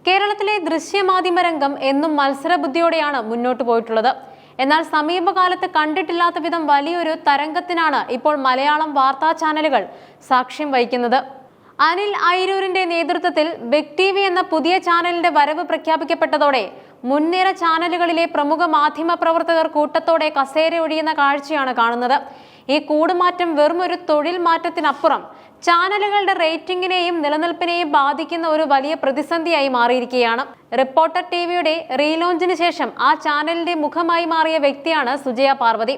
കേരളത്തിലെ ദൃശ്യമാധ്യമ രംഗം എന്നും മത്സരബുദ്ധിയോടെയാണ് മുന്നോട്ട് പോയിട്ടുള്ളത്. എന്നാൽ സമീപകാലത്ത് കണ്ടിട്ടില്ലാത്ത വിധം വലിയൊരു തരംഗത്തിനാണ് ഇപ്പോൾ മലയാളം വാർത്താ ചാനലുകൾ സാക്ഷ്യം വഹിക്കുന്നത്. അനിൽ അയിരൂരിന്റെ നേതൃത്വത്തിൽ ബിഗ് ടി വി എന്ന പുതിയ ചാനലിന്റെ വരവ് പ്രഖ്യാപിക്കപ്പെട്ടതോടെ മുൻനിര ചാനലുകളിലെ പ്രമുഖ മാധ്യമ പ്രവർത്തകർ കൂട്ടത്തോടെ കസേര ഒഴിയുന്ന കാഴ്ചയാണ് കാണുന്നത്. ഈ കൂടുമാറ്റം വെറും ഒരു തൊഴിൽ മാറ്റത്തിനപ്പുറം ചാനലുകളുടെ റേറ്റിംഗിനെയും നിലനിൽപ്പിനെയും ബാധിക്കുന്ന ഒരു വലിയ പ്രതിസന്ധിയായി മാറിയിരിക്കുകയാണ്. റിപ്പോർട്ടർ ടിവിയുടെ റീലോഞ്ചിന് ശേഷം ആ ചാനലിന്റെ മുഖമായി മാറിയ വ്യക്തിയാണ് സുജയ പാർവതി.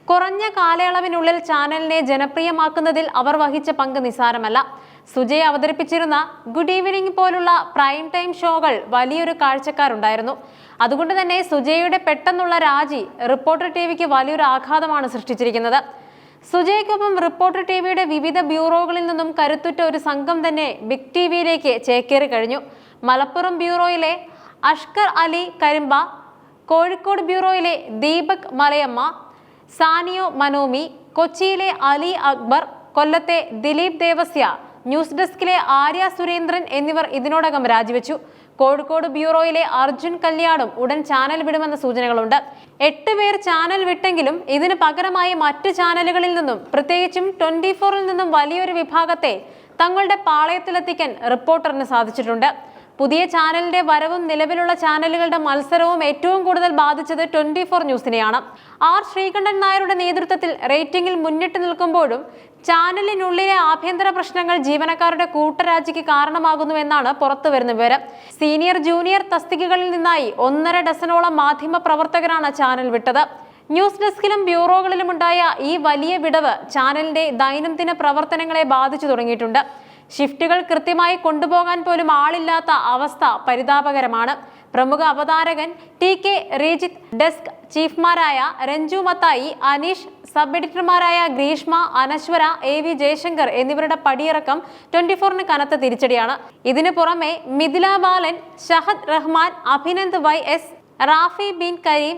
കുറഞ്ഞ കാലയളവിനുള്ളിൽ ചാനലിനെ ജനപ്രിയമാക്കുന്നതിൽ അവർ വഹിച്ച പങ്ക് നിസ്സാരമല്ല. സുജയ അവതരിപ്പിച്ചിരുന്ന ഗുഡ് ഈവനിംഗ് പോലുള്ള പ്രൈം ടൈം ഷോകൾ വലിയൊരു കാഴ്ചക്കാരുണ്ടായിരുന്നു. അതുകൊണ്ട് തന്നെ സുജയയുടെ പെട്ടെന്നുള്ള രാജി റിപ്പോർട്ടർ ടിവിക്ക് വലിയൊരു ആഘാതമാണ് സൃഷ്ടിച്ചിരിക്കുന്നത്. സുജയ്ക്കൊപ്പം റിപ്പോർട്ടർ ടിവിയുടെ വിവിധ ബ്യൂറോകളിൽ നിന്നും കരുത്തുറ്റ ഒരു സംഘം തന്നെ ബിഗ് ടി വിയിലേക്ക് ചേക്കേറി കഴിഞ്ഞു. മലപ്പുറം ബ്യൂറോയിലെ അഷ്കർ അലി കരിമ്പ, കോഴിക്കോട് ബ്യൂറോയിലെ ദീപക് മലയമ്മ, സാനിയോ മനോമി, കൊച്ചിയിലെ അലി അക്ബർ, കൊല്ലത്തെ ദിലീപ് ദേവസ്യ, ന്യൂസ് ഡെസ്കിലെ ആര്യ സുരേന്ദ്രൻ എന്നിവർ ഇതിനോടകം രാജിവെച്ചു. കോഴിക്കോട് ബ്യൂറോയിലെ അർജുൻ കല്യാണും ഉടൻ ചാനൽ വിടുമെന്ന സൂചനകളുണ്ട്. 8 പേർ ചാനൽ വിട്ടെങ്കിലും ഇതിന് പകരമായി മറ്റു ചാനലുകളിൽ നിന്നും പ്രത്യേകിച്ചും 24-ൽ നിന്നും വലിയൊരു വിഭാഗത്തെ തങ്ങളുടെ പാളയത്തിലെത്തിക്കാൻ റിപ്പോർട്ടറിന് സാധിച്ചിട്ടുണ്ട്. പുതിയ ചാനലിന്റെ വരവും നിലവിലുള്ള ചാനലുകളുടെ മത്സരവും ഏറ്റവും കൂടുതൽ ബാധിച്ചത് 24 ന്യൂസിനെയാണ്. ആർ ശ്രീകണ്ഠൻ നായരുടെ നേതൃത്വത്തിൽ റേറ്റിംഗിൽ മുന്നിട്ട് നിൽക്കുമ്പോഴും ചാനലിനുള്ളിലെ ആഭ്യന്തര പ്രശ്നങ്ങൾ ജീവനക്കാരുടെ കൂട്ടരാജിക്ക് കാരണമാകുന്നുവെന്നാണ് പുറത്തുവരുന്ന വിവരം. സീനിയർ ജൂനിയർ തസ്തികകളിൽ നിന്നായി 1.5 ഡസനോളം മാധ്യമ പ്രവർത്തകരാണ് ചാനൽ വിട്ടത്. ന്യൂസ് ഡെസ്കിലും ബ്യൂറോകളിലുമുണ്ടായ ഈ വലിയ വിടവ് ചാനലിന്റെ ദൈനംദിന പ്രവർത്തനങ്ങളെ ബാധിച്ചു തുടങ്ങിയിട്ടുണ്ട്. ഷിഫ്റ്റുകൾ കൃത്യമായി കൊണ്ടുപോകാൻ പോലും ആളില്ലാത്ത അവസ്ഥ പരിതാപകരമാണ്. പ്രമുഖ അവതാരകൻ ടി കെ റീജിത്ത്, ഡെസ്ക് ചീഫ്മാരായ രഞ്ജു മത്തായി, അനീഷ്, സബ് എഡിറ്റർമാരായ ഗ്രീഷ്മ, അനശ്വര, എ വി ജയശങ്കർ എന്നിവരുടെ പടിയിറക്കം 24-ന് കനത്ത തിരിച്ചടിയാണ്. ഇതിനു പുറമെ മിഥില ബാലൻ, ഷഹദ് റഹ്മാൻ, അഭിനന്ദ് YS, റാഫി ബിൻ കരീം,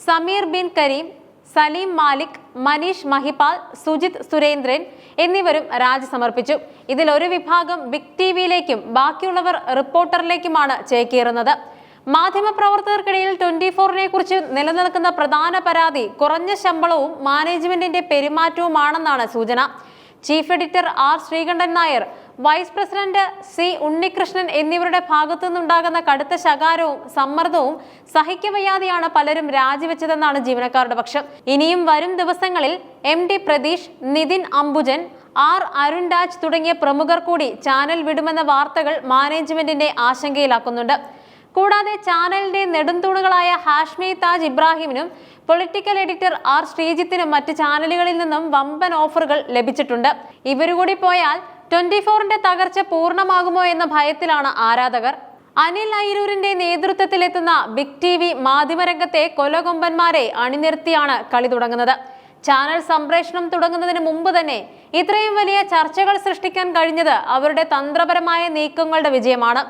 സമീർ ബിൻ കരീം, സലീം മാലിക്, മനീഷ് മഹിപാൽ, സുജിത് സുരേന്ദ്രൻ എന്നിവരും രാജി സമർപ്പിച്ചു. ഇതിൽ ഒരു വിഭാഗം ബിഗ് ടി വിയിലേക്കും ബാക്കിയുള്ളവർ റിപ്പോർട്ടറിലേക്കുമാണ് ചേക്കേറുന്നത്. മാധ്യമപ്രവർത്തകർക്കിടയിൽ 24-നെ കുറിച്ച് നിലനിൽക്കുന്ന പ്രധാന പരാതി കുറഞ്ഞ ശമ്പളവും മാനേജ്മെന്റിന്റെ പെരുമാറ്റവുമാണെന്നാണ് സൂചന. Chief editor R Sreekandan Nair, vice president C Unnikrishnan എന്നിവരുടെ ഭാഗത്തു നിന്നുണ്ടാകുന്ന കടുത്ത ശകാരവും സമ്മർദ്ദവും സഹിക്കവയ്യാതെയാണ് പലരും രാജിവെച്ചതെന്നാണ് ജീവനക്കാരുടെ പക്ഷം. ഇനിയും വരും ദിവസങ്ങളിൽ MD പ്രതീഷ്, നിതിൻ അംബുജൻ, ആർ അരുൺരാജ് തുടങ്ങിയ പ്രമുഖർ കൂടി ചാനൽ വിടുമെന്ന വാർത്തകൾ മാനേജ്മെന്റിനെ ആശങ്കയിലാക്കുന്നുണ്ട്. കൂടാതെ ചാനലിന്റെ നെടുംതൂണുകളായ ഹാഷ്മി താജ് ഇബ്രാഹിമിനും പൊളിറ്റിക്കൽ എഡിറ്റർ ആർ ശ്രീജിത്തിനും മറ്റ് ചാനലുകളിൽ നിന്നും വമ്പൻ ഓഫറുകൾ ലഭിച്ചിട്ടുണ്ട്. ഇവരുകൂടി പോയാൽ 24-ന്റെ തകർച്ച പൂർണ്ണമാകുമോ എന്ന ഭയത്തിലാണ് ആരാധകർ. അനിൽ അയിരൂരിന്റെ നേതൃത്വത്തിലെത്തുന്ന ബിഗ് ടി വി മാധ്യമരംഗത്തെ കൊലകൊമ്പന്മാരെ അണിനിർത്തിയാണ് കളി തുടങ്ങുന്നത്. ചാനൽ സംപ്രേഷണം തുടങ്ങുന്നതിന് മുമ്പ് തന്നെ ഇത്രയും വലിയ ചർച്ചകൾ സൃഷ്ടിക്കാൻ കഴിഞ്ഞത് അവരുടെ തന്ത്രപരമായ നീക്കങ്ങളുടെ വിജയമാണ്.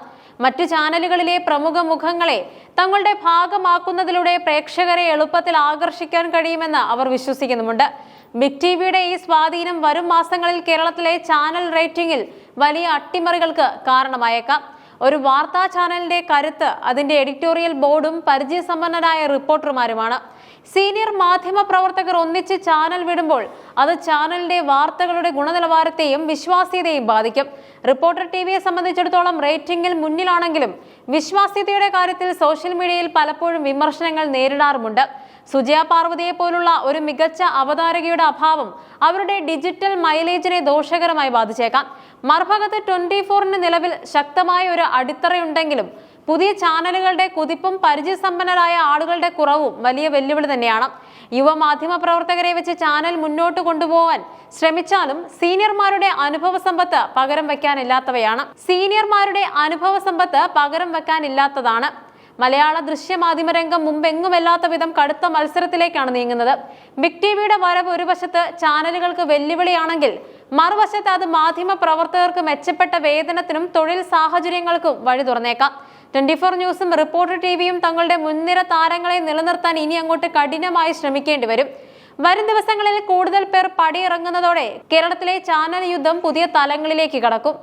മറ്റു ചാനലുകളിലെ പ്രമുഖ മുഖങ്ങളെ തങ്ങളുടെ ഭാഗമാക്കുന്നതിലൂടെ പ്രേക്ഷകരെ എളുപ്പത്തിൽ ആകർഷിക്കാൻ കഴിയുമെന്ന് അവർ വിശ്വസിക്കുന്നുമുണ്ട്. ബിഗ് ടി വിയുടെ ഈ സ്വാധീനം വരും മാസങ്ങളിൽ കേരളത്തിലെ ചാനൽ റേറ്റിംഗിൽ വലിയ അട്ടിമറികൾക്ക് കാരണമായേക്കാം. ഒരു വാർത്താ ചാനലിന്റെ കരുത്ത് അതിന്റെ എഡിറ്റോറിയൽ ബോർഡും പരിചയസമ്പന്നരായ റിപ്പോർട്ടർമാരുമാണ്. സീനിയർ മാധ്യമ പ്രവർത്തകർ ഒന്നിച്ച് ചാനൽ വിടുമ്പോൾ അത് ചാനലിന്റെ വാർത്തകളുടെ ഗുണനിലവാരത്തെയും വിശ്വാസ്യതയെയും ബാധിക്കും. റിപ്പോർട്ടർ ടിവിയെ സംബന്ധിച്ചിടത്തോളം റേറ്റിംഗിൽ മുന്നിലാണെങ്കിലും വിശ്വാസ്യതയുടെ കാര്യത്തിൽ സോഷ്യൽ മീഡിയയിൽ പലപ്പോഴും വിമർശനങ്ങൾ നേരിടാറുമുണ്ട്. സുജയ പാർവതിയെ പോലുള്ള ഒരു മികച്ച അവതാരകയുടെ അഭാവം അവരുടെ ഡിജിറ്റൽ മൈലേജിനെ ദോഷകരമായി ബാധിച്ചേക്കാം. മറുഭാഗത്ത് 24-ന് നിലവിൽ ശക്തമായ ഒരു അടിത്തറയുണ്ടെങ്കിലും പുതിയ ചാനലുകളുടെ കുതിപ്പും പരിചയസമ്പന്നരായ ആളുകളുടെ കുറവും വലിയ വെല്ലുവിളി തന്നെയാണ്. യുവ മാധ്യമ പ്രവർത്തകരെ വെച്ച് ചാനൽ മുന്നോട്ട് കൊണ്ടുപോകാൻ ശ്രമിച്ചാലും സീനിയർമാരുടെ അനുഭവ സമ്പത്ത് പകരം വെക്കാനില്ലാത്തതാണ്. മലയാള ദൃശ്യമാധ്യമ രംഗം മുമ്പെങ്ങുമല്ലാത്ത വിധം കടുത്ത മത്സരത്തിലേക്കാണ് നീങ്ങുന്നത്. ബിഗ് ടി വിയുടെ വരവ് ഒരു വശത്ത് ചാനലുകൾക്ക് വെല്ലുവിളിയാണെങ്കിൽ മറുവശത്ത് അത് മാധ്യമ പ്രവർത്തകർക്ക് മെച്ചപ്പെട്ട വേതനത്തിനും തൊഴിൽ സാഹചര്യങ്ങൾക്കും വഴി തുറന്നേക്കാം. 24 ന്യൂസും റിപ്പോർട്ടർ ടിവിയും തങ്ങളുടെ മുൻനിര താരങ്ങളെ നിലനിർത്താൻ ഇനി അങ്ങോട്ട് കഠിനമായി ശ്രമിക്കേണ്ടി വരും. വരും ദിവസങ്ങളിൽ കൂടുതൽ പേർ പടിയിറങ്ങുന്നതോടെ കേരളത്തിലെ ചാനൽ യുദ്ധം പുതിയ തലങ്ങളിലേക്ക് കടക്കും.